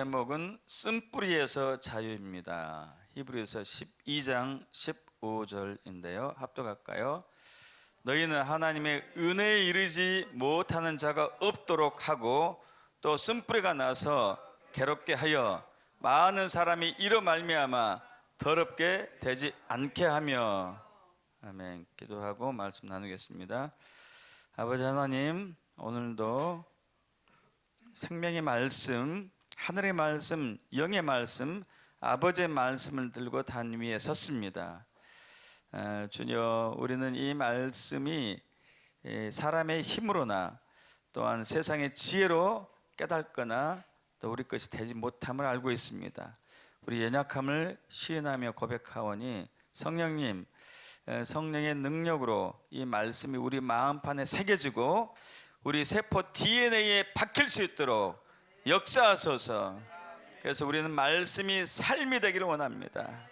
제목은 쓴뿌리에서 자유입니다. 히브리서 12장 15절인데요. 합독할까요? 너희는 하나님의 은혜에 이르지 못하는 자가 없도록 하고 또 쓴뿌리가 나서 괴롭게 하여 많은 사람이 이로 말미암아 더럽게 되지 않게 하며. 아멘. 기도하고 말씀 나누겠습니다. 아버지 하나님, 오늘도 생명의 말씀, 하늘의 말씀, 영의 말씀, 아버지의 말씀을 들고 단 위에 섰습니다. 주여, 우리는 이 말씀이 사람의 힘으로나 또한 세상의 지혜로 깨닫거나 또 우리 것이 되지 못함을 알고 있습니다. 우리 연약함을 시인하며 고백하오니 성령님, 성령의 능력으로 이 말씀이 우리 마음판에 새겨지고 우리 세포 DNA에 박힐 수 있도록 역사하소서. 그래서 우리는 말씀이 삶이 되기를 원합니다.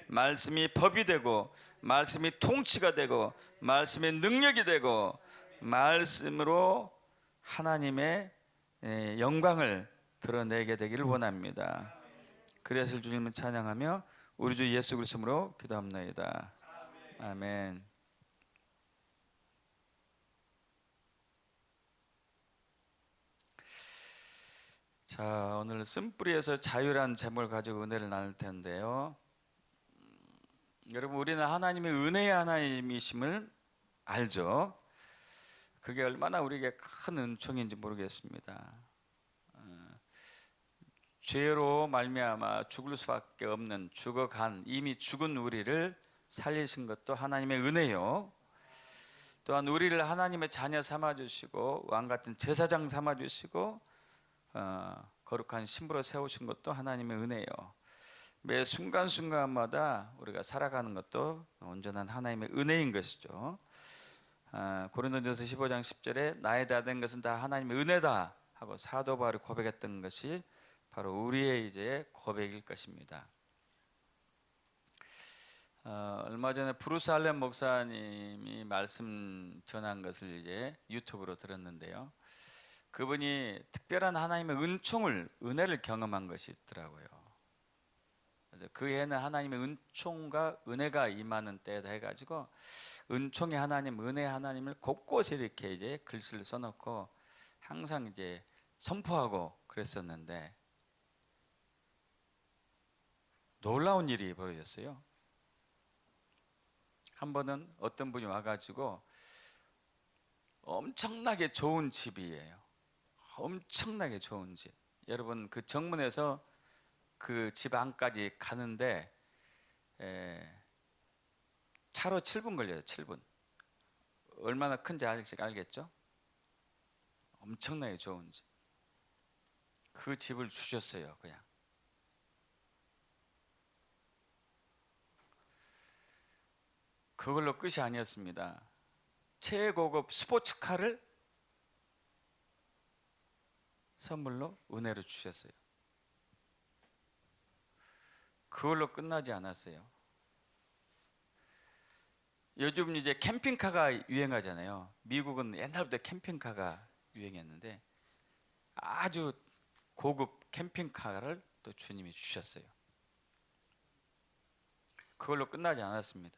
말씀이 법이 되고 말씀이 통치가 되고 말씀이 능력이 되고 말씀으로 하나님의 영광을 드러내게 되기를 원합니다. 그래서 주님을 찬양하며 우리 주 예수 그리스도로 기도합나이다. 아멘. 자, 오늘 쓴뿌리에서 자유라는 제목을 가지고 은혜를 나눌 텐데요. 여러분, 우리는 하나님의 은혜의 하나님이심을 알죠. 그게 얼마나 우리에게 큰 은총인지 모르겠습니다. 죄로 말미암아 죽을 수밖에 없는 죽어간 이미 죽은 우리를 살리신 것도 하나님의 은혜요. 또한 우리를 하나님의 자녀 삼아주시고 왕같은 제사장 삼아주시고 거룩한 신부로 세우신 것도 하나님의 은혜요. 매 순간순간마다 우리가 살아가는 것도 온전한 하나님의 은혜인 것이죠. 고린도전서 15장 10절에 나에 대한 것은 다 하나님의 은혜다 하고 사도 바울이 고백했던 것이 바로 우리의 이제 고백일 것입니다. 얼마 전에 브루스 할렘 목사님이 말씀 전한 것을 이제 유튜브로 들었는데요. 그분이 특별한 하나님의 은혜를 경험한 것이 있더라고요. 그래서 그 해는 하나님의 은총과 은혜가 임하는 때다 해가지고 은총의 하나님, 은혜의 하나님을 곳곳에 이렇게 이제 글씨를 써놓고 항상 이제 선포하고 그랬었는데 놀라운 일이 벌어졌어요. 한 번은 어떤 분이 와가지고 엄청나게 좋은 집이에요. 엄청나게 좋은 집. 여러분, 그 정문에서 그 집 안까지 가는데 차로 7분 걸려요. 7분. 얼마나 큰지 알겠죠? 엄청나게 좋은 집. 그 집을 주셨어요. 그냥. 그걸로 끝이 아니었습니다. 최고급 스포츠카를 선물로 은혜로 주셨어요. 그걸로 끝나지 않았어요. 요즘 이제 캠핑카가 유행하잖아요. 미국은 옛날부터 캠핑카가 유행했는데 아주 고급 캠핑카를 또 주님이 주셨어요. 그걸로 끝나지 않았습니다.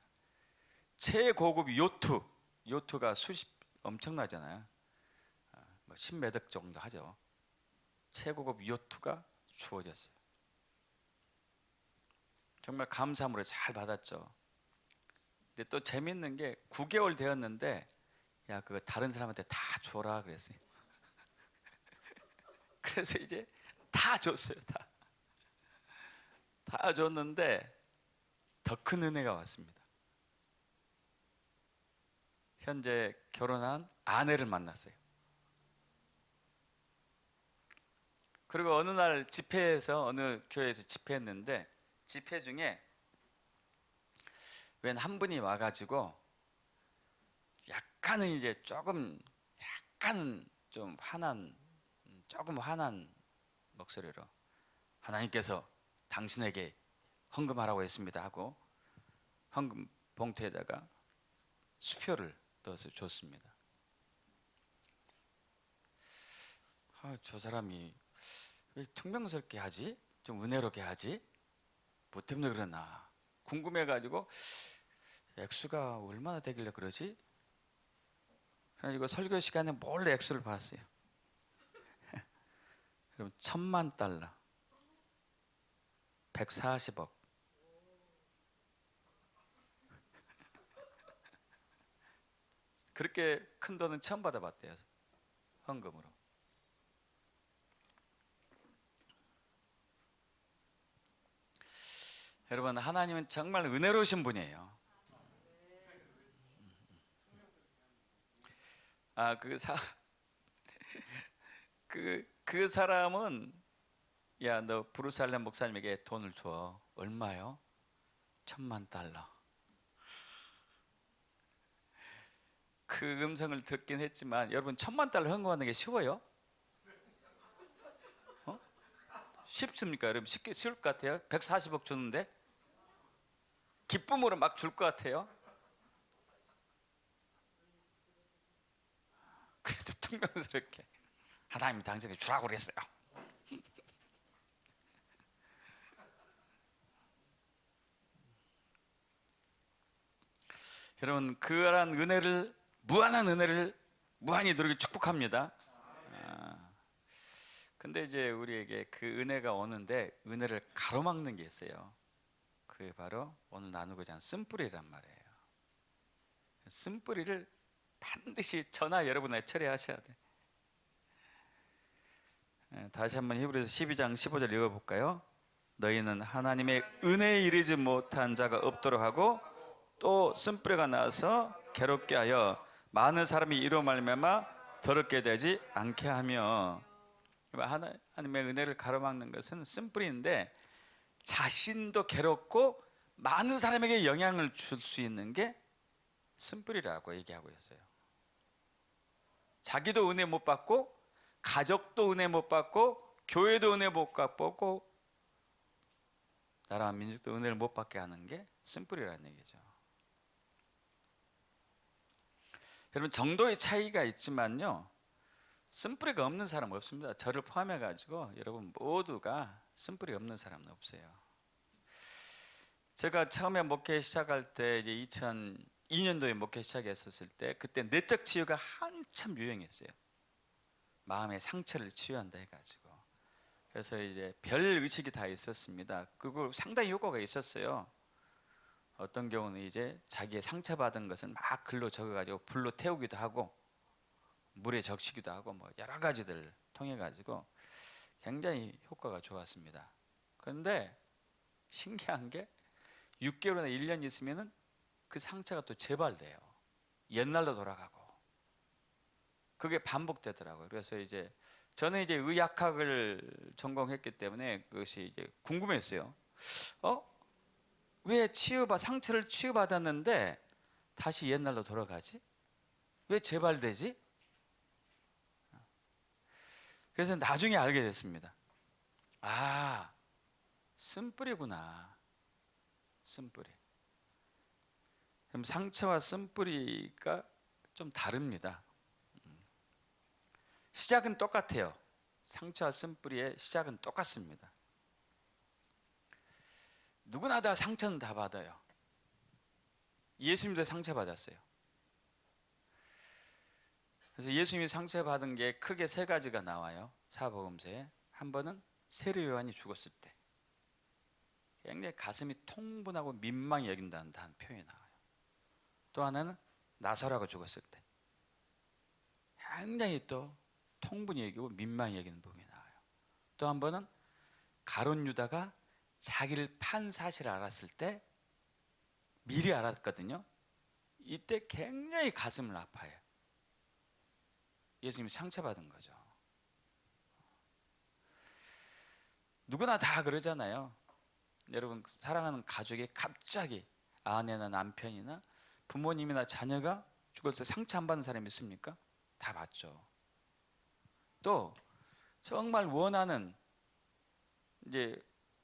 최고급 요트가 엄청나잖아요. 뭐 10매덕 정도 하죠. 최고급 요트가 주어졌어요. 정말 감사함으로 잘 받았죠. 근데 또 재밌는 게 9개월 되었는데 야, 그거 다른 사람한테 다 줘라 그랬어요. 그래서 이제 다 줬어요. 다 줬는데 더 큰 은혜가 왔습니다. 현재 결혼한 아내를 만났어요. 그리고 어느 날 어느 교회에서 집회했는데 집회 중에 웬 한 분이 와가지고 약간은 이제 약간 좀 조금 화난 목소리로 하나님께서 당신에게 헌금하라고 했습니다 하고 헌금 봉투에다가 수표를 넣어서 줬습니다. 저 사람이 왜 퉁명스럽게 하지? 좀 은혜롭게 하지? 뭐 때문에 그러나 궁금해가지고 액수가 얼마나 되길래 그러지? 그래가지고 설교 시간에 몰래 액수를 봤어요. 그럼 1,000만 달러, 140억. 그렇게 큰 돈은 처음 받아봤대요, 헌금으로. 여러분, 하나님은 정말 은혜로우신 분이에요. 아, 그 사람은, 야, 너 브루살렘 목사님에게 돈을 줘. 얼마요? 1,000만 달러. 그 음성을 듣긴 했지만, 여러분, 1,000만 달러 헌금하는 게 쉬워요? 어? 쉽습니까? 여러분, 쉬울 것 같아요? 140억 주는데? 기쁨으로 막 줄 것 같아요? 그래도 퉁명스럽게 하나님이 당신에게 주라고 그랬어요. 여러분, 그러한 은혜를, 무한한 은혜를 무한히 누리기 축복합니다. 근데 이제 우리에게 그 은혜가 오는데 은혜를 가로막는 게 있어요. 그게 바로 오늘 나누고자 하는 쓴뿌리란 말이에요. 쓴뿌리를 반드시 저나 여러분에 처리하셔야 돼. 다시 한번 히브리서 12장 15절 읽어볼까요? 너희는 하나님의 은혜에 이르지 못한 자가 없도록 하고 또 쓴뿌리가 나서 괴롭게 하여 많은 사람이 이로 말미암아 더럽게 되지 않게 하며. 하나님의 은혜를 가로막는 것은 쓴뿌리인데 자신도 괴롭고 많은 사람에게 영향을 줄 수 있는 게 쓴뿌리라고 얘기하고 있어요. 자기도 은혜 못 받고 가족도 은혜 못 받고 교회도 은혜 못 받고 나라와 민족도 은혜를 못 받게 하는 게 쓴뿌리라는 얘기죠. 여러분, 정도의 차이가 있지만요, 쓴뿌리가 없는 사람은 없습니다. 저를 포함해 가지고 여러분 모두가 쓴뿌리 없는 사람은 없어요. 제가 처음에 목회 시작할 때 이제 2002년도에 목회 시작했었을 때 그때 내적 치유가 한참 유행했어요. 마음의 상처를 치유한다 해가지고. 그래서 이제 별 의식이 다 있었습니다. 그거 상당히 효과가 있었어요. 어떤 경우는 이제 자기의 상처받은 것은 막 글로 적어가지고 불로 태우기도 하고 물에 적시기도 하고 뭐 여러 가지들 통해 가지고 굉장히 효과가 좋았습니다. 그런데 신기한 게 6개월이나 1년 있으면은 그 상처가 또 재발돼요. 옛날로 돌아가고. 그게 반복되더라고요. 그래서 이제 저는 이제 의학학을 전공했기 때문에 그것이 이제 궁금했어요. 왜 상처를 치유받았는데 다시 옛날로 돌아가지? 왜 재발되지? 그래서 나중에 알게 됐습니다. 아, 쓴뿌리구나. 쓴뿌리. 그럼 상처와 쓴뿌리가 좀 다릅니다. 시작은 똑같아요. 상처와 쓴뿌리의 시작은 똑같습니다. 누구나 다 상처는 다 받아요. 예수님도 상처받았어요. 그래서 예수님이 상처받은 게 크게 세 가지가 나와요. 사복음서에. 한 번은 세례 요한이 죽었을 때 굉장히 가슴이 통분하고 민망히 여긴다는 표현이 나와요. 또 하나는 나사로가 죽었을 때 굉장히 또 통분히 여기고 민망히 여기는 부분이 나와요. 또 한 번은 가룟 유다가 자기를 판 사실을 알았을 때 미리 알았거든요. 이때 굉장히 가슴을 아파해요. 예수님이 상처받은 거죠. 누구나 다 그러잖아요. 여러분, 사랑하는 가족이 갑자기 아내나 남편이나 부모님이나 자녀가 죽을 때 상처 안 받는 사람이 있습니까? 다 받죠. 또 정말 원하는 이제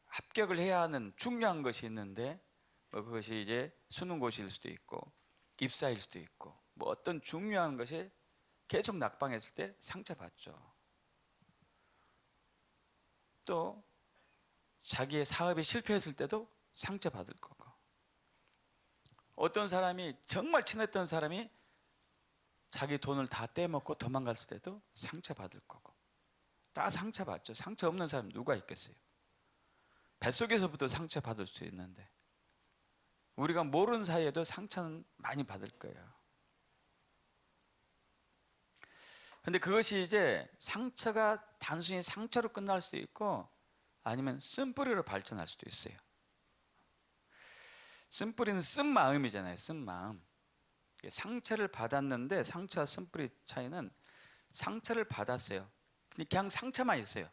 합격을 해야 하는 중요한 것이 있는데 그것이 이제 수능고시일 수도 있고 입사일 수도 있고 뭐 어떤 중요한 것이 계속 낙방했을 때 상처받죠. 또 자기의 사업이 실패했을 때도 상처받을 거고, 어떤 사람이 정말 친했던 사람이 자기 돈을 다 떼먹고 도망갔을 때도 상처받을 거고, 다 상처받죠. 상처 없는 사람 누가 있겠어요? 뱃속에서부터 상처받을 수 있는데 우리가 모르는 사이에도 상처는 많이 받을 거예요. 근데 그것이 이제 상처가 단순히 상처로 끝날 수도 있고 아니면 쓴뿌리로 발전할 수도 있어요. 쓴뿌리는 쓴 마음이잖아요. 쓴 마음. 상처를 받았는데, 상처와 쓴뿌리 차이는 상처를 받았어요. 그냥 상처만 있어요.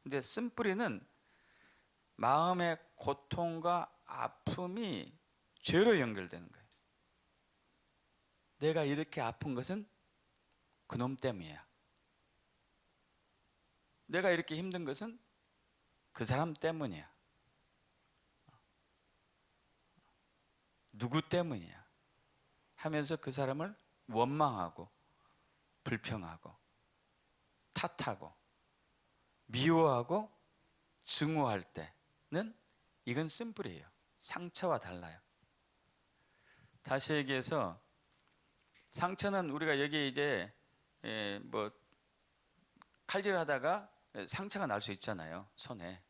근데 쓴뿌리는 마음의 고통과 아픔이 죄로 연결되는 거예요. 내가 이렇게 아픈 것은 그놈 때문이야. 내가 이렇게 힘든 것은 그 사람 때문이야. 누구 때문이야 하면서 그 사람을 원망하고 불평하고 탓하고 미워하고 증오할 때는 이건 쓴뿌리예요. 상처와 달라요. 다시 얘기해서 상처는 우리가 여기 이제 뭐 칼질하다가 상처가 날 수 있잖아요. 손에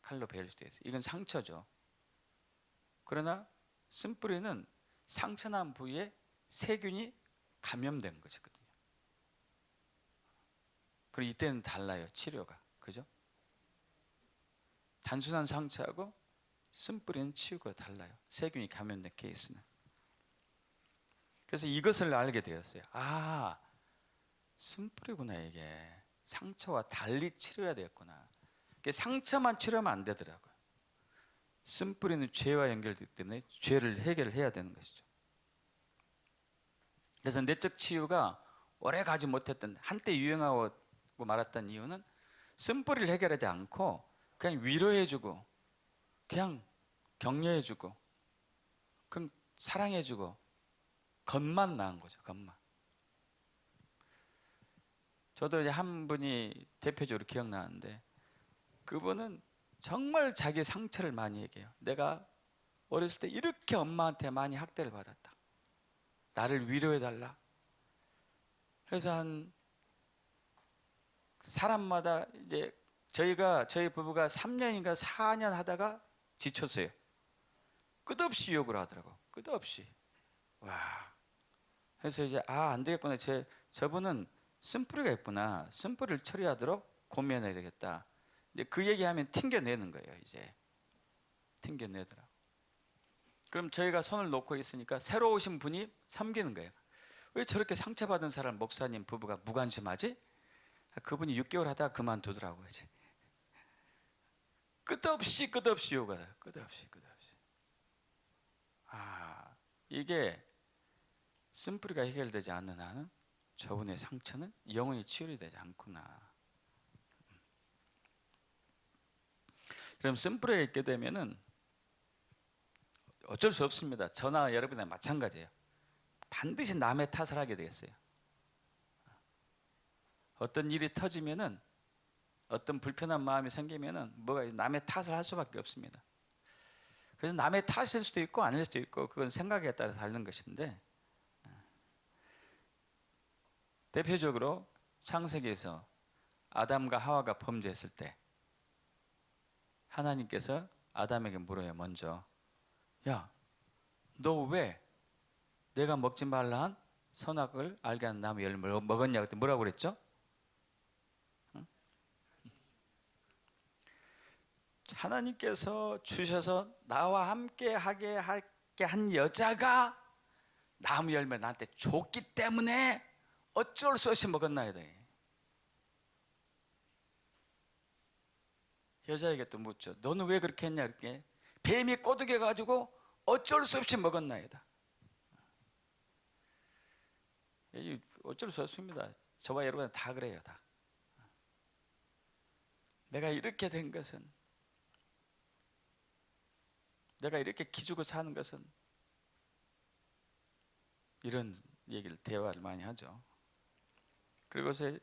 칼로 베일 수도 있어요. 이건 상처죠. 그러나 쓴뿌리는 상처난 부위에 세균이 감염된 것이거든요. 그리고 이때는 달라요. 치료가. 그죠? 단순한 상처하고 쓴뿌리는 치유가 달라요. 세균이 감염된 케이스는. 그래서 이것을 알게 되었어요. 아, 쓴뿌리구나 이게. 상처와 달리 치료해야 되겠구나. 상처만 치료하면 안 되더라고요. 쓴뿌리는 죄와 연결되기 때문에 죄를 해결해야 되는 것이죠. 그래서 내적 치유가 오래 가지 못했던, 한때 유행하고 말았던 이유는 쓴뿌리를 해결하지 않고 그냥 위로해주고 그냥 격려해주고 그냥 사랑해주고 겉만 나은 거죠. 겉만. 저도 이제 한 분이 대표적으로 기억나는데, 그분은 정말 자기 상처를 많이 얘기해요. 내가 어렸을 때 이렇게 엄마한테 많이 학대를 받았다. 나를 위로해달라. 그래서 한 사람마다 이제 저희 부부가 3년인가 4년 하다가 지쳤어요. 끝없이 욕을 하더라고. 끝없이. 와. 그래서 이제 안 되겠구나. 저분은 쓴뿌리가 있구나. 쓴뿌리를 처리하도록 고민해야 되겠다. 이제 그 얘기하면 튕겨내는 거예요. 이제 튕겨내더라고. 그럼 저희가 손을 놓고 있으니까 새로 오신 분이 섬기는 거예요. 왜 저렇게 상처받은 사람 목사님 부부가 무관심하지? 그분이 6개월 하다가 그만두더라고요. 이제. 끝없이 요가해요. 끝없이. 이게 쓴뿌리가 해결되지 않는 한은 저분의 상처는 영원히 치유되지 않구나. 그럼 쓴뿌리가 있게 되면은 어쩔 수 없습니다. 저나 여러분이나 마찬가지예요. 반드시 남의 탓을 하게 되겠어요. 어떤 일이 터지면은, 어떤 불편한 마음이 생기면은 남의 탓을 할 수밖에 없습니다. 그래서 남의 탓일 수도 있고 아닐 수도 있고, 그건 생각에 따라 다른 것인데, 대표적으로 창세기에서 아담과 하와가 범죄했을 때 하나님께서 아담에게 물어요. 먼저, 야, 너 왜 내가 먹지 말라 한 선악을 알게 하는 나무 열매를 먹었냐? 그때 뭐라고 그랬죠? 응? 하나님께서 주셔서 나와 함께 하게 한 여자가 나무 열매를 나한테 줬기 때문에 어쩔 수 없이 먹었나이다. 여자에게 또 묻죠. 너는 왜 그렇게 했냐? 이렇게 뱀이 꼬드겨 가지고 어쩔 수 없이 먹었나이다. 어쩔 수 없습니다. 저와 여러분은 다 그래요. 다. 내가 이렇게 된 것은, 내가 이렇게 기죽어 사는 것은, 이런 얘기를, 대화를 많이 하죠. 그리고서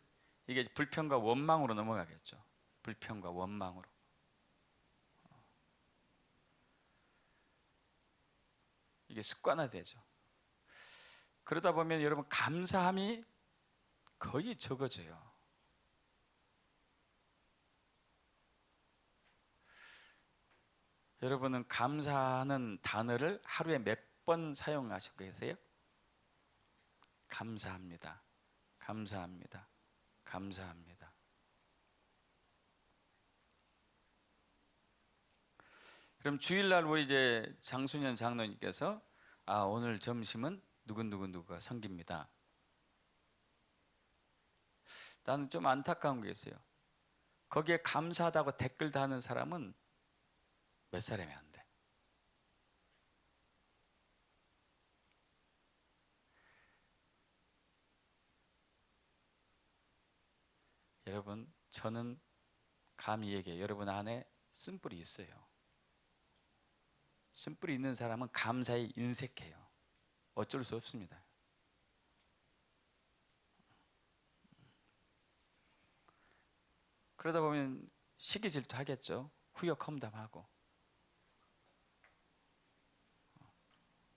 이게 불평과 원망으로 넘어가겠죠. 불평과 원망으로. 이게 습관화되죠. 그러다 보면 여러분 감사함이 거의 적어져요. 여러분은 감사하는 단어를 하루에 몇 번 사용하시고 계세요? 감사합니다. 감사합니다. 감사합니다. 그럼 주일날 우리 이제 장순현 장로님께서 오늘 점심은 누구누구누구가 섬깁니다. 나는 좀 안타까운 게 있어요. 거기에 감사하다고 댓글 다는 사람은 몇 사람이 안 돼. 여러분, 저는 감히 얘기해요. 여러분 안에 쓴뿌리 있어요. 쓴뿌리 있는 사람은 감사에 인색해요. 어쩔 수 없습니다. 그러다 보면 시기 질투하겠죠. 후역 험담하고.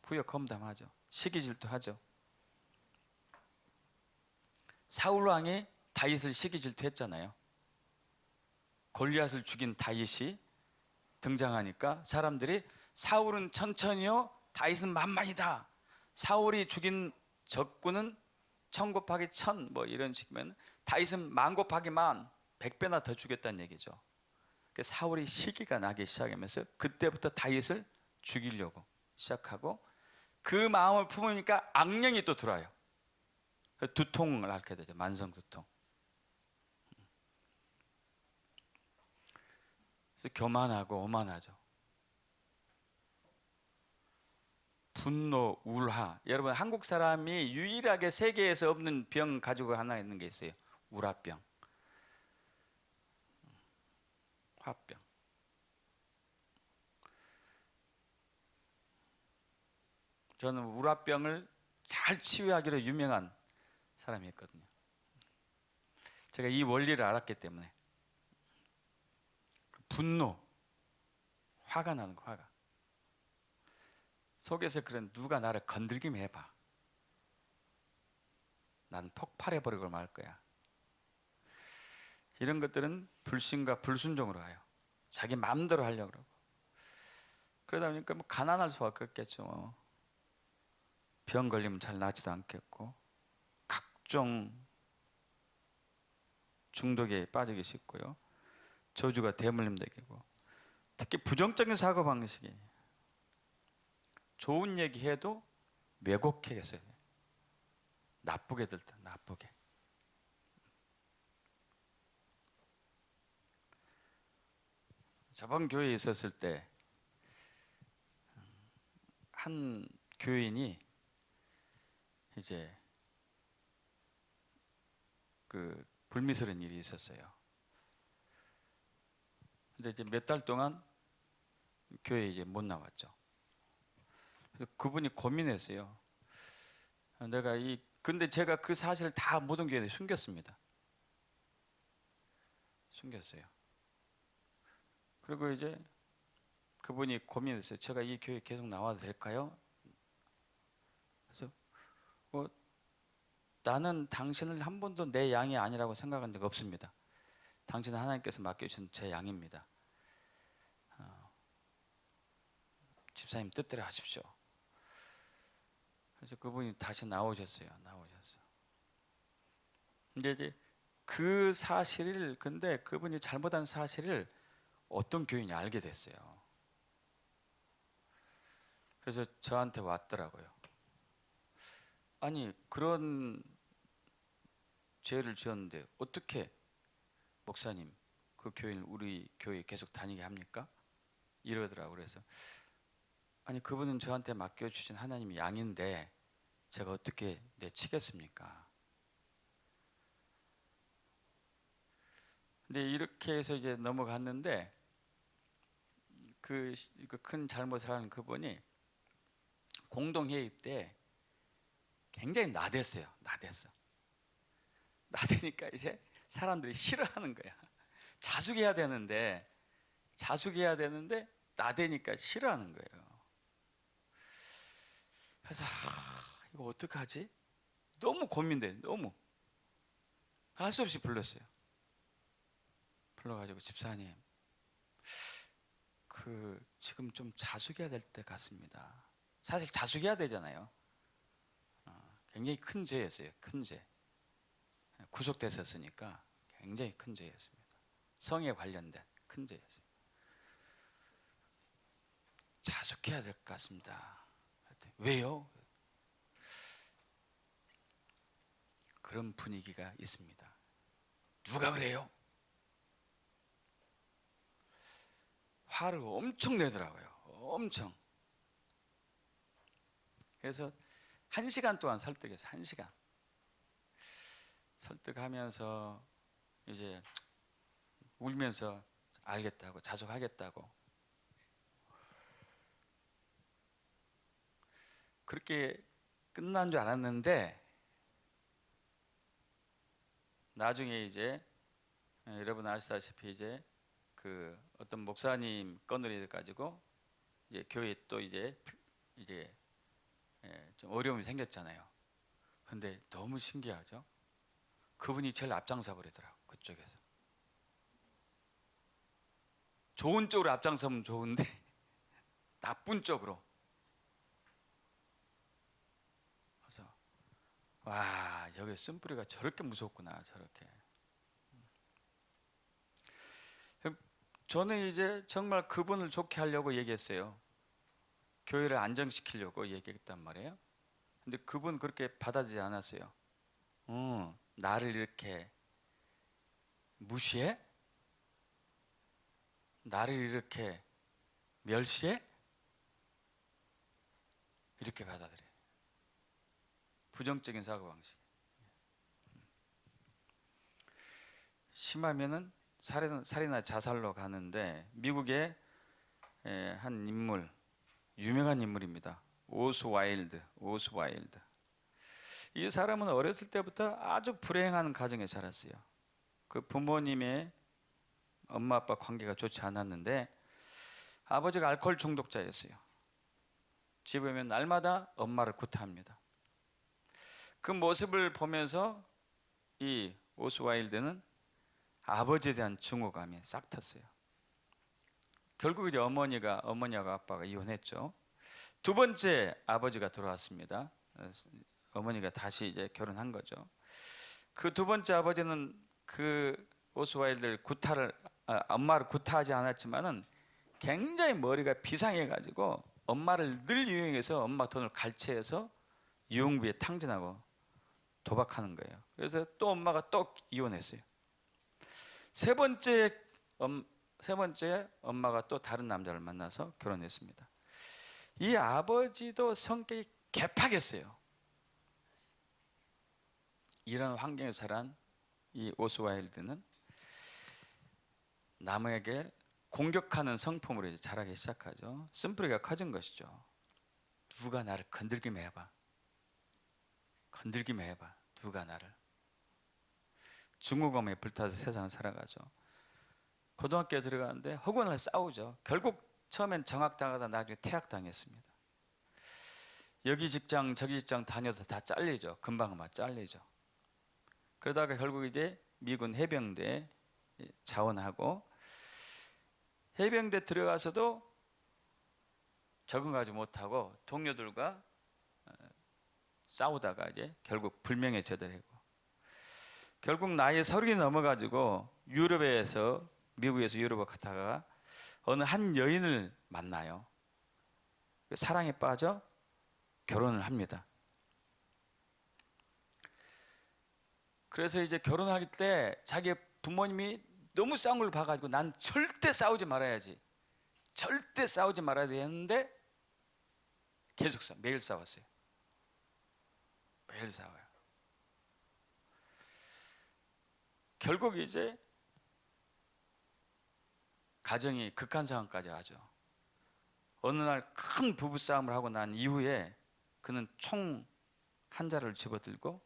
후역 험담하죠. 시기 질투하죠. 사울 왕이 다윗을 시기 질투했잖아요. 골리앗을 죽인 다윗이 등장하니까 사람들이 사울은 천천히요, 다윗은 만만이다. 사울이 죽인 적군은 1000 곱하기 1000 뭐 이런 식이면 다윗은 10,000 곱하기 10,000, 100배나 더 죽였다는 얘기죠. 사울이 시기가 나기 시작하면서 그때부터 다윗을 죽이려고 시작하고, 그 마음을 품으니까 악령이 또 들어와요. 두통을 앓게 되죠. 만성 두통. 그래서 교만하고 오만하죠. 분노, 울화. 여러분, 한국 사람이 유일하게 세계에서 없는 병 가지고 하나 있는 게 있어요. 우라병, 화병. 저는 우라병을 잘 치유하기로 유명한 사람이 있거든요. 제가 이 원리를 알았기 때문에. 분노, 화가 나는 거, 화가. 속에서 그런 누가 나를 건들기만 해봐. 난 폭발해버리고 말 거야. 이런 것들은 불신과 불순종으로 가요. 자기 마음대로 하려고 그러고. 그러다 보니까 뭐 가난할 수밖에 없겠죠. 병 걸리면 잘 낫지도 않겠고, 각종 중독에 빠지기 쉽고요. 저주가 대물림 되고, 특히 부정적인 사고방식이, 좋은 얘기해도 왜곡해겠어요. 나쁘게 들다, 나쁘게. 저번 교회에 있었을 때 한 교인이 이제 그 불미스러운 일이 있었어요. 근데 이제 몇 달 동안 교회에 이제 못 나왔죠. 그래서 그분이 고민했어요. 근데 제가 그 사실을 다 모든 교회에 숨겼습니다. 숨겼어요. 그리고 이제 그분이 고민했어요. 제가 이 교회 계속 나와도 될까요? 그래서 나는 당신을 한 번도 내 양이 아니라고 생각한 적 없습니다. 당신은 하나님께서 맡겨주신 제 양입니다. 집사님 뜻대로 하십시오. 그래서 그분이 다시 나오셨어요. 근데 이제 그 사실을, 근데 그분이 잘못한 사실을 어떤 교인이 알게 됐어요. 그래서 저한테 왔더라고요. 아니, 그런 죄를 지었는데 어떻게 목사님 그 교인을 우리 교회에 계속 다니게 합니까? 이러더라고요. 그래서 아니, 그분은 저한테 맡겨주신 하나님의 양인데 제가 어떻게 내치겠습니까? 근데 이렇게 해서 이제 넘어갔는데, 그 큰 잘못을 하는 그분이 공동회의 때 굉장히 나댔어요. 나대니까 이제 사람들이 싫어하는 거야. 자숙해야 되는데 나대니까 싫어하는 거예요. 그래서 이거 어떡하지? 너무 고민돼. 너무 할 수 없이 불렀어요. 불러가지고 집사님, 지금 좀 자숙해야 될 때 같습니다. 사실 자숙해야 되잖아요. 굉장히 큰 죄였어요. 큰 죄. 구속됐었으니까 굉장히 큰 죄였습니다. 성에 관련된 큰 죄였어요. 자숙해야 될 것 같습니다. 왜요? 그런 분위기가 있습니다. 누가 그래요? 화를 엄청 내더라고요. 엄청. 그래서 1시간 동안 설득해서 1시간 설득하면서 이제 울면서 알겠다고, 자숙하겠다고. 그렇게 끝난 줄 알았는데 나중에 이제 여러분 아시다시피 이제 어떤 목사님 건을 가지고 이제 교회에 또 이제 좀 어려움이 생겼잖아요. 근데 너무 신기하죠? 그분이 제일 앞장서 버리더라고. 그쪽에서 좋은 쪽으로 앞장서면 좋은데 나쁜 쪽으로. 그래서 와, 여기 쓴뿌리가 저렇게 무섭구나. 저렇게. 저는 이제 정말 그분을 좋게 하려고 얘기했어요. 교회를 안정시키려고 얘기했단 말이에요. 근데 그분 그렇게 받아들이지 않았어요. 나를 이렇게 무시해? 나를 이렇게 멸시해? 이렇게 받아들여요. 부정적인 사고방식. 심하면은 살이나 자살로 가는데, 미국의 한 인물, 유명한 인물입니다. 오스와일드. 이 사람은 어렸을 때부터 아주 불행한 가정에 자랐어요. 그 부모님의 엄마 아빠 관계가 좋지 않았는데 아버지가 알코올 중독자였어요. 집에 오면 날마다 엄마를 구타합니다. 그 모습을 보면서 이 오스와일드는 아버지에 대한 증오감이 싹 텄어요. 결국 이제 어머니하고 아빠가 이혼했죠. 두 번째 아버지가 들어왔습니다. 어머니가 다시 이제 결혼한 거죠. 그 두 번째 아버지는 그 오스와일드를 엄마를 구타하지 않았지만은 굉장히 머리가 비상해가지고 엄마를 늘 이용해서 엄마 돈을 갈취해서 유흥비에 탕진하고 도박하는 거예요. 그래서 또 엄마가 또 이혼했어요. 세 번째 엄마가 또 다른 남자를 만나서 결혼했습니다. 이 아버지도 성격이 개팍했어요. 이런 환경에서 자란 이 오스와일드는 남에게 공격하는 성품으로 이제 자라기 시작하죠. 쓴뿌리가 커진 것이죠. 누가 나를 건들기만 해봐. 누가 나를. 증오감에 불타서 세상을 살아가죠. 고등학교에 들어가는데 허구날 싸우죠. 결국 처음엔 정학당하다 나중에 퇴학당했습니다. 여기 직장 저기 직장 다녀도 다 잘리죠. 금방 막 잘리죠. 그러다가 결국 이제 미군 해병대에 자원하고, 해병대 들어가서도 적응하지 못하고 동료들과 싸우다가 이제 결국 불명예 제대로, 결국 나이 30이 넘어가지고 미국에서 유럽에 갔다가 어느 한 여인을 만나요. 사랑에 빠져 결혼을 합니다. 그래서 이제 결혼하기 때 자기 부모님이 너무 싸운 걸 봐가지고 난 절대 싸우지 말아야 되는데 계속 매일 싸웠어요. 매일 싸워요. 결국 이제 가정이 극한 상황까지 가죠. 어느 날 큰 부부싸움을 하고 난 이후에 그는 총 한 자를 집어들고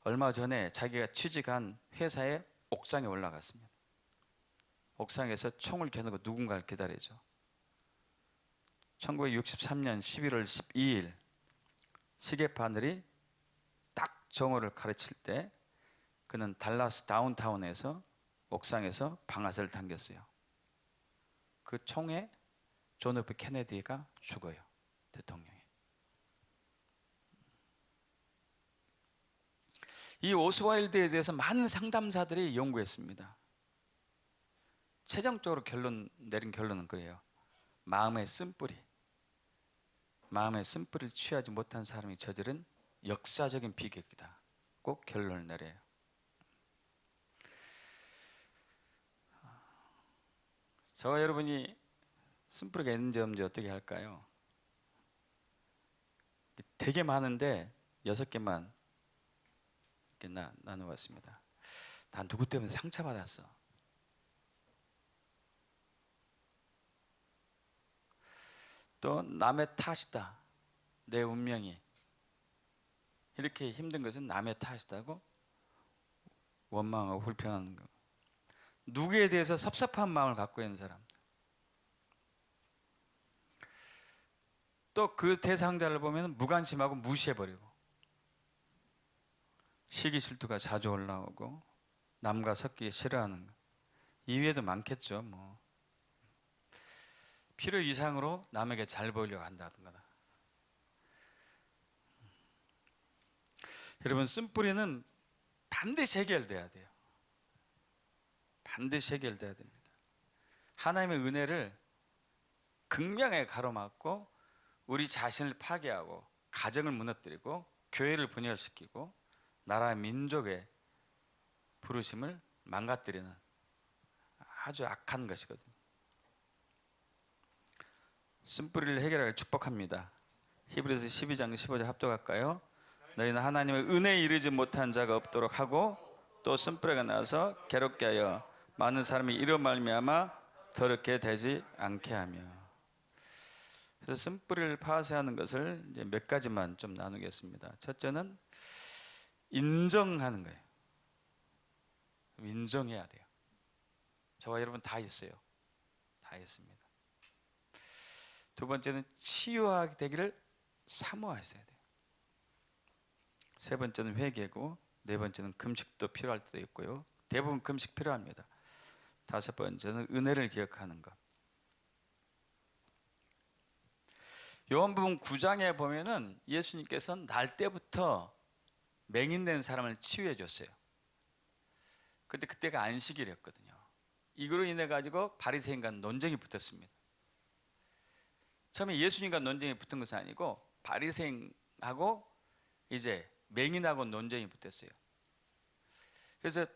얼마 전에 자기가 취직한 회사의 옥상에 올라갔습니다. 옥상에서 총을 겨누고 누군가를 기다리죠. 1963년 11월 12일 시계바늘이 딱 정오를 가르칠 때 그는 달라스 다운타운에서 옥상에서 방아쇠를 당겼어요. 그 총에 존 F 케네디가 죽어요. 대통령이. 이 오스와일드에 대해서 많은 상담사들이 연구했습니다. 최종적으로 내린 결론은 그래요. 마음의 쓴뿌리를 취하지 못한 사람이 저지른 역사적인 비극이다. 꼭 결론을 내려요. 저와 여러분이 쓴뿌리가 있는지 없는지 어떻게 할까요? 되게 많은데 6개만 이렇게 나눠봤습니다. 난 누구 때문에 상처받았어. 또 남의 탓이다. 내 운명이 이렇게 힘든 것은 남의 탓이다고 원망하고 불평하는 거. 누구에 대해서 섭섭한 마음을 갖고 있는 사람. 또 그 대상자를 보면 무관심하고 무시해버리고 시기 질투가 자주 올라오고 남과 섞이기 싫어하는 것. 이외에도 많겠죠. 뭐 필요 이상으로 남에게 잘 보이려고 한다든가. 여러분, 쓴뿌리는 반드시 해결돼야 돼요. 반드시 해결돼야 됩니다. 하나님의 은혜를 극명하게 가로막고 우리 자신을 파괴하고 가정을 무너뜨리고 교회를 분열시키고 나라의 민족의 부르심을 망가뜨리는 아주 악한 것이거든요. 쓴뿌리를 해결하길 축복합니다. 히브리서 12장 15절 합독할까요? 너희는 하나님의 은혜에 이르지 못한 자가 없도록 하고 또 쓴뿌리가 나서 괴롭게 하여 많은 사람이 이로 말미암아 더럽게 되지 않게 하며. 그래서 쓴뿌리를 파쇄하는 것을 이제 몇 가지만 좀 나누겠습니다. 첫째는 인정하는 거예요. 인정해야 돼요. 저와 여러분 다 있어요. 다 있습니다. 두 번째는 치유하게 되기를 사모하셔야 돼요. 세 번째는 회개고, 네 번째는 금식도 필요할 때도 있고요. 대부분 금식 필요합니다. 다섯 번째는 은혜를 기억하는 것. 요한복음 9장에 보면은 예수님께서 날 때부터 맹인된 사람을 치유해 줬어요. 근데 그때가 안식일이었거든요. 이거로 인해 가지고 바리새인과 논쟁이 붙었습니다. 처음에 예수님과 논쟁이 붙은 것은 아니고 바리새인하고 이제 맹인하고 논쟁이 붙었어요. 그래서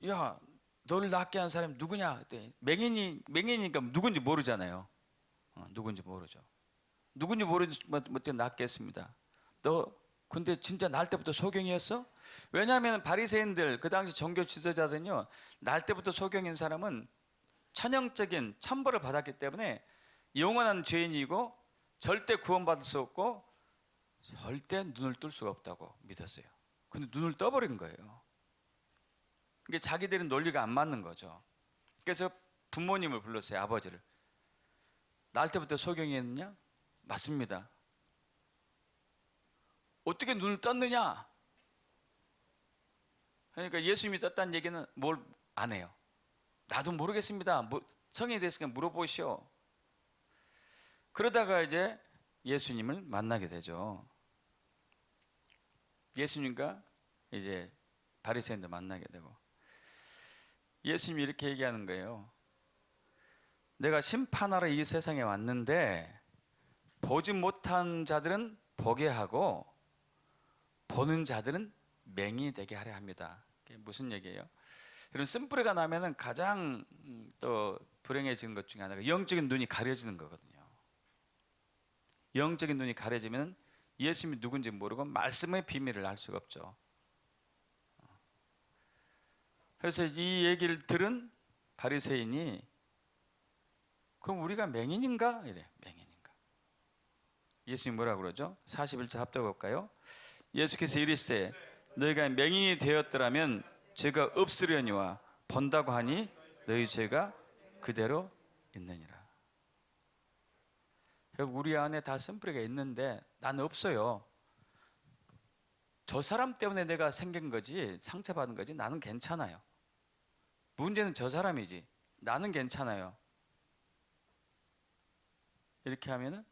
야, 너를 낫게 한 사람이 누구냐? 그때 맹인이니까 누군지 모르잖아요. 누군지 모르죠. 누군지 모르지 어떻게 낫게 했습니다. 너 근데 진짜 날 때부터 소경이었어? 왜냐하면 바리새인들 그 당시 종교 지도자들은요, 날 때부터 소경인 사람은 천형적인 천벌을 받았기 때문에 영원한 죄인이고 절대 구원받을 수 없고 절대 눈을 뜰 수가 없다고 믿었어요. 근데 눈을 떠버린 거예요. 그게 자기들은 논리가 안 맞는 거죠. 그래서 부모님을 불렀어요. 아버지를. 날 때부터 소경이었느냐? 맞습니다. 어떻게 눈을 떴느냐? 그러니까 예수님이 떴다는 얘기는 뭘 안 해요. 나도 모르겠습니다. 성인이 됐으니까 물어보시오. 그러다가 이제 예수님을 만나게 되죠. 예수님과 이제 바리새인도 만나게 되고, 예수님이 이렇게 얘기하는 거예요. 내가 심판하러 이 세상에 왔는데 보지 못한 자들은 보게 하고 보는 자들은 맹인이 되게 하려 합니다. 그게 무슨 얘기예요? 여러분, 쓴뿌리가 나면은 가장 또 불행해지는 것 중에 하나가 영적인 눈이 가려지는 거거든요. 영적인 눈이 가려지면 예수님이 누군지 모르고 말씀의 비밀을 알 수가 없죠. 그래서 이 얘기를 들은 바리새인이 그럼 우리가 맹인인가? 이래. 맹인인가? 예수님이 뭐라고 그러죠? 41절 합독해볼까요? 예수께서 이르시되 너희가 맹인이 되었더라면 죄가 없으려니와 본다고 하니 너희 죄가 그대로 있느니라. 우리 안에 다 쓴뿌리가 있는데 나는 없어요. 저 사람 때문에 내가 생긴 거지, 상처받은 거지, 나는 괜찮아요. 문제는 저 사람이지, 나는 괜찮아요. 이렇게 하면은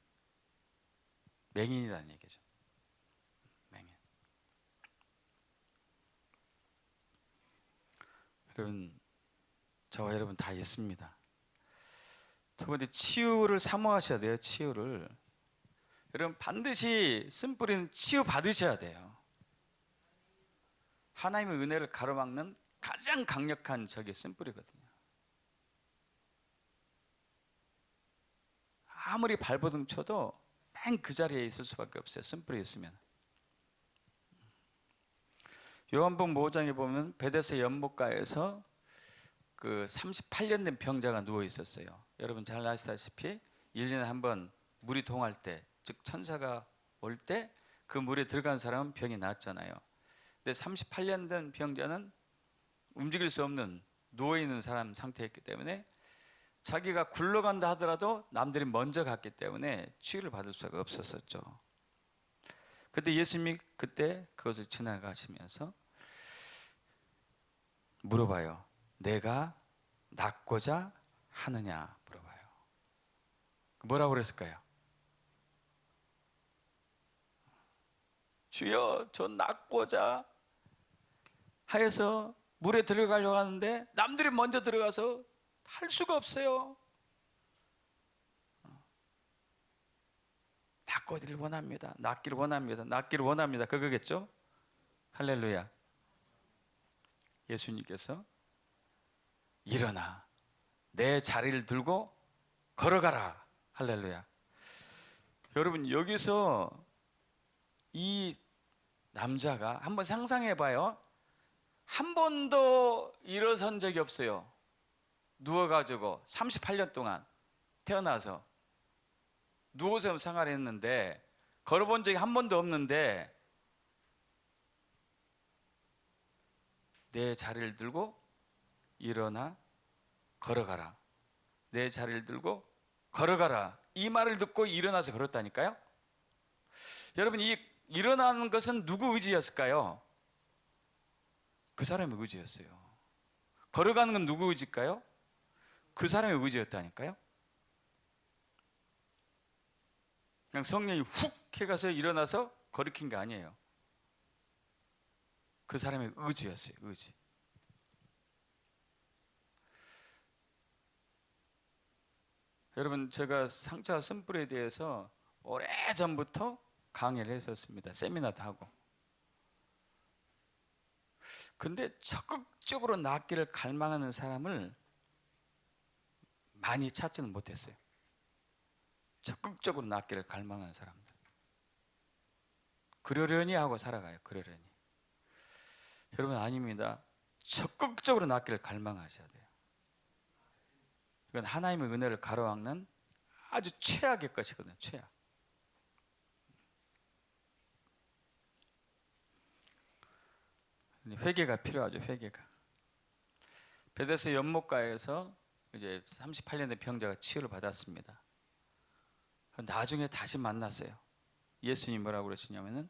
맹인이라는 얘기죠. 맹인. 여러분, 저와 여러분 다 있습니다. 두 번째, 치유를 사모하셔야 돼요. 치유를. 여러분, 반드시 쓴뿌리는 치유 받으셔야 돼요. 하나님의 은혜를 가로막는 가장 강력한 적이 쓴뿌리거든요. 아무리 발버둥 쳐도 맨 그 자리에 있을 수밖에 없어요. 쓴뿌리 있으면. 요한복음 5장에 보면 베데스다 연못가에서 그 38년 된 병자가 누워 있었어요. 여러분 잘 아시다시피 1년에 한 번 물이 동할 때, 즉 천사가 올 때 그 물에 들어간 사람은 병이 낫잖아요. 근데 38년 된 병자는 움직일 수 없는 누워 있는 사람 상태였기 때문에 자기가 굴러간다 하더라도 남들이 먼저 갔기 때문에 치유를 받을 수가 없었었죠. 그때 예수님이 그때 그것을 지나가시면서 물어봐요. 내가 낫고자 하느냐 물어봐요. 뭐라고 그랬을까요? 주여, 저 낫고자 하여서 물에 들어가려고 하는데 남들이 먼저 들어가서 할 수가 없어요. 낫기를 원합니다. 낫기를 원합니다. 낫기를 원합니다. 그거겠죠? 할렐루야. 예수님께서 일어나 내 자리를 들고 걸어가라. 할렐루야. 여러분, 여기서 이 남자가 한번 상상해 봐요. 한 번도 일어선 적이 없어요. 누워가지고 38년 동안 태어나서 누워서 생활했는데 걸어본 적이 한 번도 없는데 내 자리를 들고 일어나 걸어가라. 내 자리를 들고 걸어가라. 이 말을 듣고 일어나서 걸었다니까요. 여러분, 이 일어나는 것은 누구 의지였을까요? 그 사람의 의지였어요. 걸어가는 건 누구 의지일까요? 그 사람의 의지였다니까요. 그냥 성령이 훅 해가서 일어나서 거리킨 게 아니에요. 그 사람의 의지였어요. 의지. 여러분, 제가 상처와 쓴뿌리에 대해서 오래전부터 강의를 했었습니다. 세미나도 하고. 근데 적극적으로 낫기를 갈망하는 사람을 많이 찾지는 못했어요. 적극적으로 낫기를 갈망하는 사람들. 그러려니 하고 살아가요. 그러려니. 여러분, 아닙니다. 적극적으로 낫기를 갈망하셔야 돼요. 이건 하나님의 은혜를 가로막는 아주 최악의 것이거든요. 최악. 회개가 필요하죠. 회개가. 베데스다 연못가에서 이제 38년 된 병자가 치유를 받았습니다. 나중에 다시 만났어요. 예수님이 뭐라고 그러시냐면은,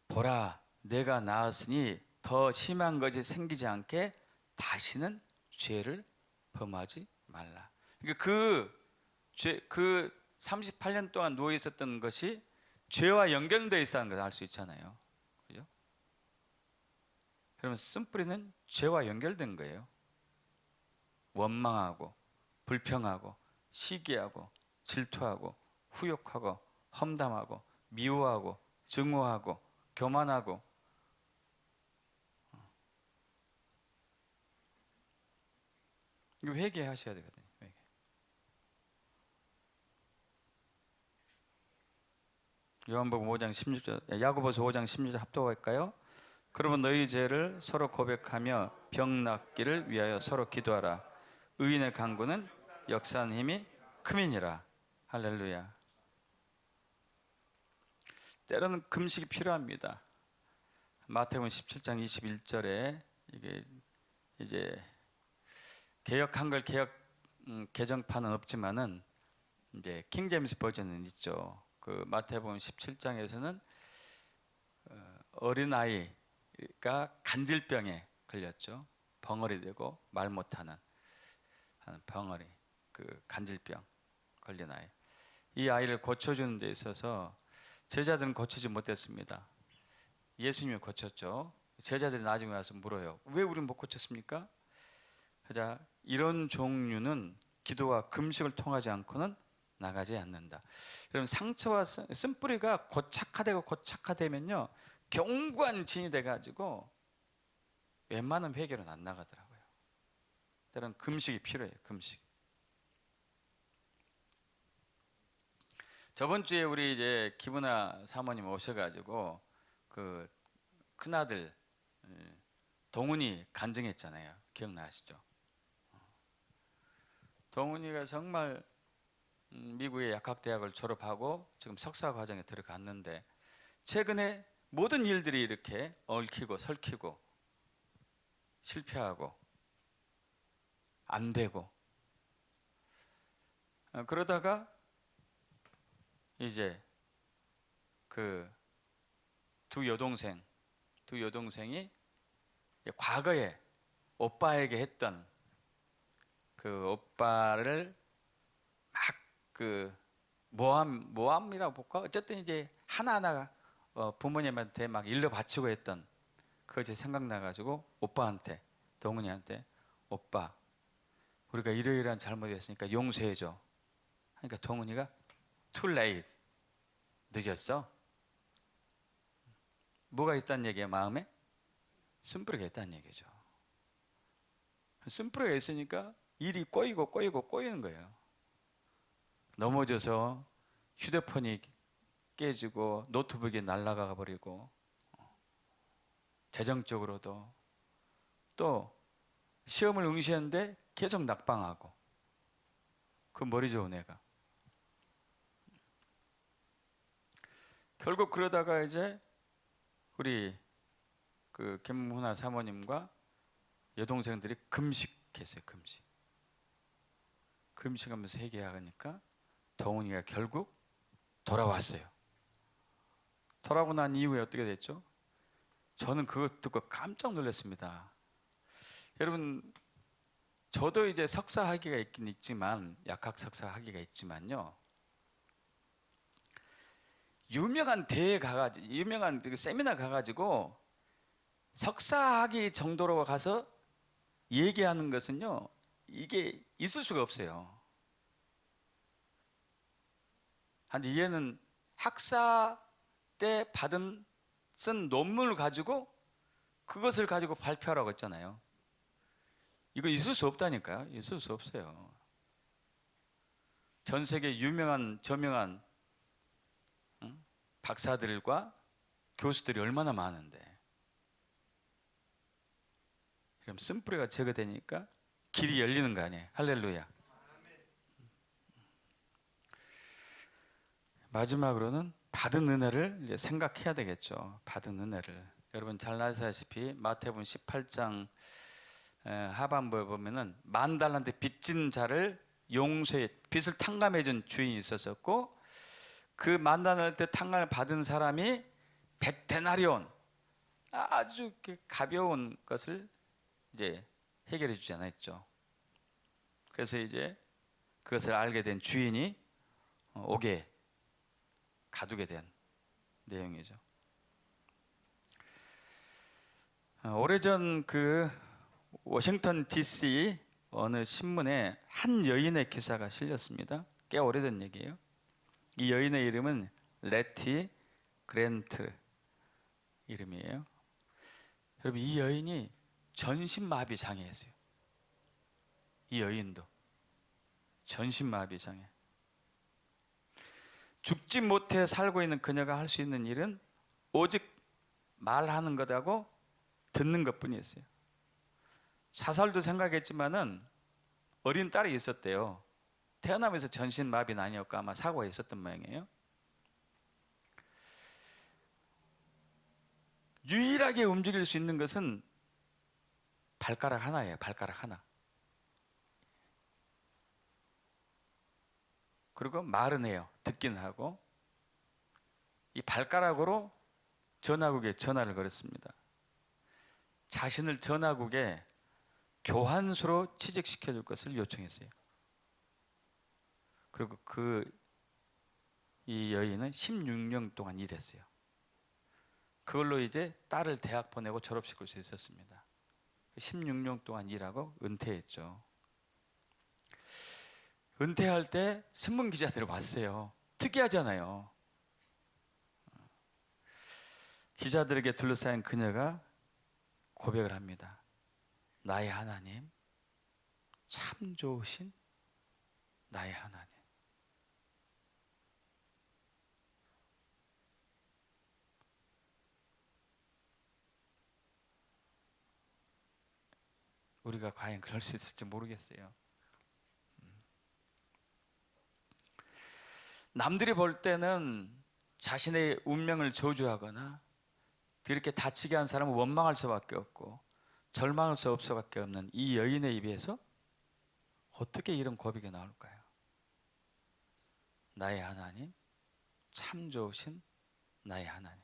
보라, 내가 나았으니 더 심한 것이 생기지 않게 다시는 죄를 범하지 말라. 그러니까 그 38년 동안 누워 있었던 것이 죄와 연결되어 있다는 걸 알 수 있잖아요. 그죠? 그러면 쓴뿌리는 죄와 연결된 거예요. 원망하고 불평하고 시기하고 질투하고 후욕하고 험담하고 미워하고 증오하고 교만하고. 이거 회개하셔야 되거든요. 회개. 요한복음 5장 16절, 야고보서 5장 16절 합독할까요? 그러면 너희 죄를 서로 고백하며 병 낫기를 위하여 서로 기도하라. 의인의 간구는 역사하는 힘이 큼이니라. 할렐루야. 때로는 금식이 필요합니다. 마태복음 17장 21절에 이게 이제 개역 한글 개역 개정판은 없지만은 이제 킹제임스 버전은 있죠. 그 마태복음 17장에서는 어린 아이가 간질병에 걸렸죠. 벙어리 되고 말 못하는 벙어리, 그 간질병 걸린 아이. 이 아이를 고쳐주는 데 있어서 제자들은 고치지 못했습니다. 예수님이 고쳤죠. 제자들이 나중에 와서 물어요. 왜 우리는 못 고쳤습니까? 자, 이런 종류는 기도와 금식을 통하지 않고는 나가지 않는다. 여러분, 상처와 쓴뿌리가 고착화되고 고착화되면요, 견고한 진이 돼가지고 웬만한 회개는 안 나가더라고요. 때로는 금식이 필요해요. 금식. 저번 주에 우리 이제 기부나 사모님 오셔가지고 그 큰아들 동훈이 간증했잖아요. 기억나시죠? 동훈이가 정말 미국의 약학대학을 졸업하고 지금 석사 과정에 들어갔는데 최근에 모든 일들이 이렇게 얽히고 설키고 실패하고 안 되고 그러다가 이제 그 두 여동생이 과거에 오빠에게 했던 그 오빠를 막 그 모함이라고 볼까? 어쨌든 이제 하나하나 부모님한테 막 일러 바치고 했던 그거 이제 생각나가지고 오빠한테, 동훈이한테, 오빠 우리가 이러이러한 잘못했으니까 용서해줘 하니까 동훈이가 too late, 늦었어. 뭐가 있다는 얘기야? 마음에 쓴뿌리가 있다는 얘기죠. 쓴뿌리가 있으니까 일이 꼬이는 거예요. 넘어져서 휴대폰이 깨지고 노트북이 날아가 버리고 재정적으로도 또 시험을 응시했는데 계속 낙방하고 그 머리 좋은 애가 결국 그러다가 이제 우리 그 김문아 사모님과 여동생들이 금식했어요. 금식하면서 회개하니까 동훈이가 결국 돌아왔어요. 돌아오고 난 이후에 어떻게 됐죠? 저는 그것 듣고 깜짝 놀랐습니다. 여러분, 저도 이제 석사 학위가 있긴 있지만, 약학 석사 학위가 있지만요, 유명한 대회 가가지고, 유명한 세미나 가가지고 석사 학위 정도로 가서 얘기하는 것은요, 이게 있을 수가 없어요. 아니, 얘는 학사 때 쓴 논문을 가지고 그것을 가지고 발표하라고 했잖아요. 이거 있을 수 없다니까요. 있을 수 없어요. 전 세계 유명한 저명한 박사들과 교수들이 얼마나 많은데 그럼 쓴뿌리가 제거되니까 길이 열리는 거 아니에요. 할렐루야. 마지막으로는 받은 은혜를 이제 생각해야 되겠죠. 받은 은혜를. 여러분 잘 아시다시피 마태복음 18장 하반부에 보면은 10,000달란트 빚진 자를 용서해 빚을 탕감해 준 주인이 있었었고 그 10,000달란트 탕감을 받은 사람이 100데나리온 아주 가벼운 것을 이제 해결해 주지 않았죠. 그래서 이제 그것을 알게 된 주인이 옥에 가두게 된 내용이죠. 오래전 그 워싱턴 DC 어느 신문에 한 여인의 기사가 실렸습니다. 꽤 오래된 얘기예요. 이 여인의 이름은 레티 그랜트 이름이에요. 여러분 이 여인이 전신마비 장애였어요. 이 여인도 전신마비 장애. 죽지 못해 살고 있는 그녀가 할 수 있는 일은 오직 말하는 것하고 듣는 것뿐이었어요. 자살도 생각했지만은 어린 딸이 있었대요. 태어나면서 전신마비는 아니었고 아마 사고가 있었던 모양이에요. 유일하게 움직일 수 있는 것은 발가락 하나예요. 발가락 하나. 그리고 말은 해요. 듣긴 하고. 이 발가락으로 전화국에 전화를 걸었습니다. 자신을 전화국에 교환수로 취직시켜 줄 것을 요청했어요. 그리고 이 여인은 16년 동안 일했어요. 그걸로 이제 딸을 대학 보내고 졸업시킬 수 있었습니다. 16년 동안 일하고 은퇴했죠. 은퇴할 때 신문기자들이 왔어요. 특이하잖아요. 기자들에게 둘러싸인 그녀가 고백을 합니다. 나의 하나님, 참 좋으신 나의 하나님. 우리가 과연 그럴 수 있을지 모르겠어요. 남들이 볼 때는 자신의 운명을 저주하거나 이렇게 다치게 한 사람은 원망할 수밖에 없고 절망할 수밖에 없는 이 여인의 입에서 어떻게 이런 고백이 나올까요? 나의 하나님, 참 좋으신 나의 하나님.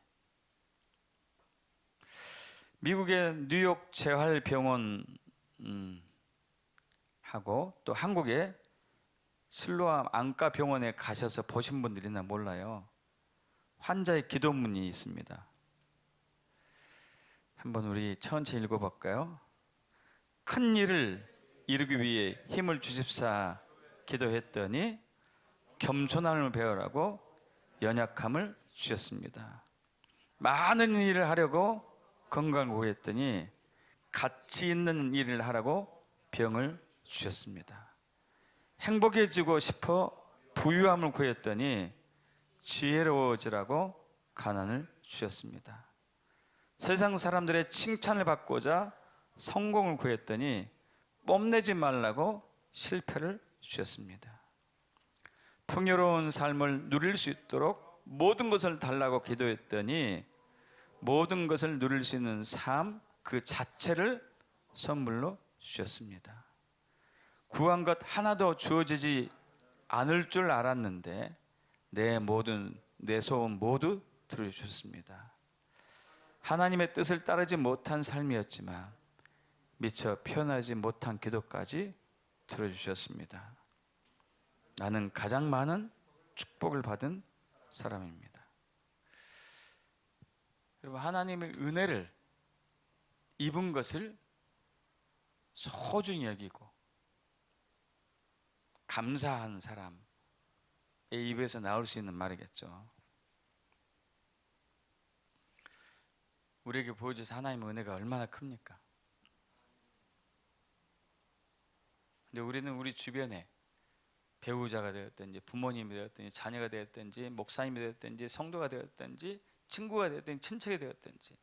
미국의 뉴욕 재활병원 하고 또 한국의 실로암 안과병원에 가셔서 보신 분들이 있나 몰라요. 환자의 기도문이 있습니다. 한번 우리 천천히 읽어볼까요? 큰 일을 이루기 위해 힘을 주십사 기도했더니 겸손함을 배우라고 연약함을 주셨습니다. 많은 일을 하려고 건강을 구했더니 가치 있는 일을 하라고 병을 주셨습니다. 행복해지고 싶어 부유함을 구했더니 지혜로워지라고 가난을 주셨습니다. 세상 사람들의 칭찬을 받고자 성공을 구했더니 뽐내지 말라고 실패를 주셨습니다. 풍요로운 삶을 누릴 수 있도록 모든 것을 달라고 기도했더니 모든 것을 누릴 수 있는 삶 그 자체를 선물로 주셨습니다. 구한 것 하나도 주어지지 않을 줄 알았는데 내 소원 모두 들어주셨습니다. 하나님의 뜻을 따르지 못한 삶이었지만 미처 표현하지 못한 기도까지 들어주셨습니다. 나는 가장 많은 축복을 받은 사람입니다. 여러분, 하나님의 은혜를 입은 것을 소중히 여기고 감사한 사람의 입에서 나올 수 있는 말이겠죠. 우리에게 보여주신 하나님의 은혜가 얼마나 큽니까? 근데 우리는 우리 주변에 배우자가 되었든지 부모님이 되었든지 자녀가 되었든지 목사님이 되었든지 성도가 되었든지 친구가 되었든지 친척이 되었든지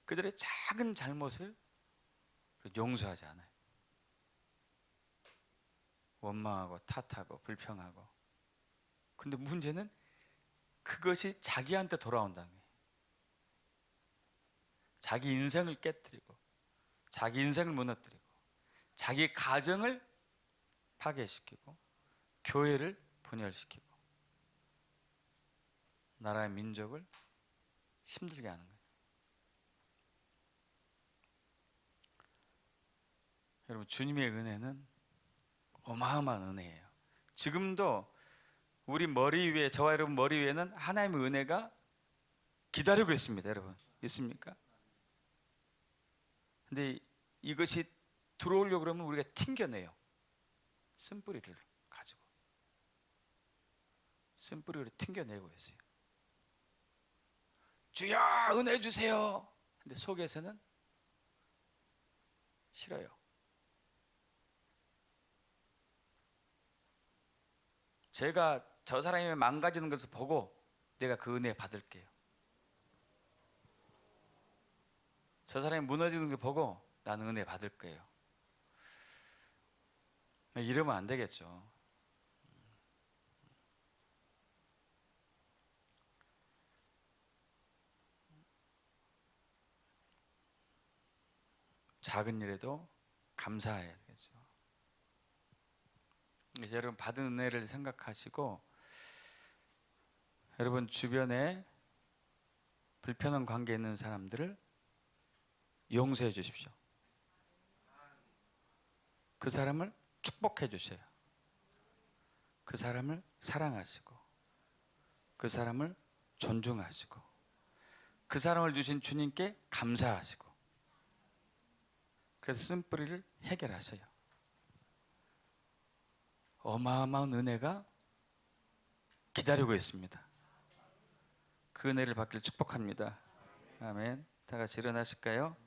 그들의 작은 잘못을 용서하지 않아요. 원망하고 탓하고 불평하고. 근데 문제는 그것이 자기한테 돌아온다는 거예요. 자기 인생을 깨뜨리고 자기 인생을 무너뜨리고 자기 가정을 파괴시키고 교회를 분열시키고 나라의 민족을 힘들게 하는 거예요. 여러분, 주님의 은혜는 어마어마한 은혜예요. 지금도 우리 머리 위에, 저와 여러분 머리 위에는 하나님의 은혜가 기다리고 있습니다. 여러분, 있습니까? 근데 이것이 들어오려고 그러면 우리가 튕겨내요. 쓴뿌리를 가지고 쓴뿌리를 튕겨내고 있어요. 주여 은혜 주세요. 근데 속에서는 싫어요. 제가 저 사람이 망가지는 것을 보고 내가 그 은혜 받을게요. 저 사람이 무너지는 걸 보고 나는 은혜 받을 거예요. 이러면 안 되겠죠. 작은 일에도 감사해야 되겠죠. 이제 여러분 받은 은혜를 생각하시고 여러분 주변에 불편한 관계에 있는 사람들을 용서해 주십시오. 그 사람을 축복해 주세요. 그 사람을 사랑하시고 그 사람을 존중하시고 그 사람을 주신 주님께 감사하시고 그래서 쓴뿌리를 해결하셔요. 어마어마한 은혜가 기다리고 있습니다. 그 은혜를 받기를 축복합니다. 아멘. 다 같이 일어나실까요?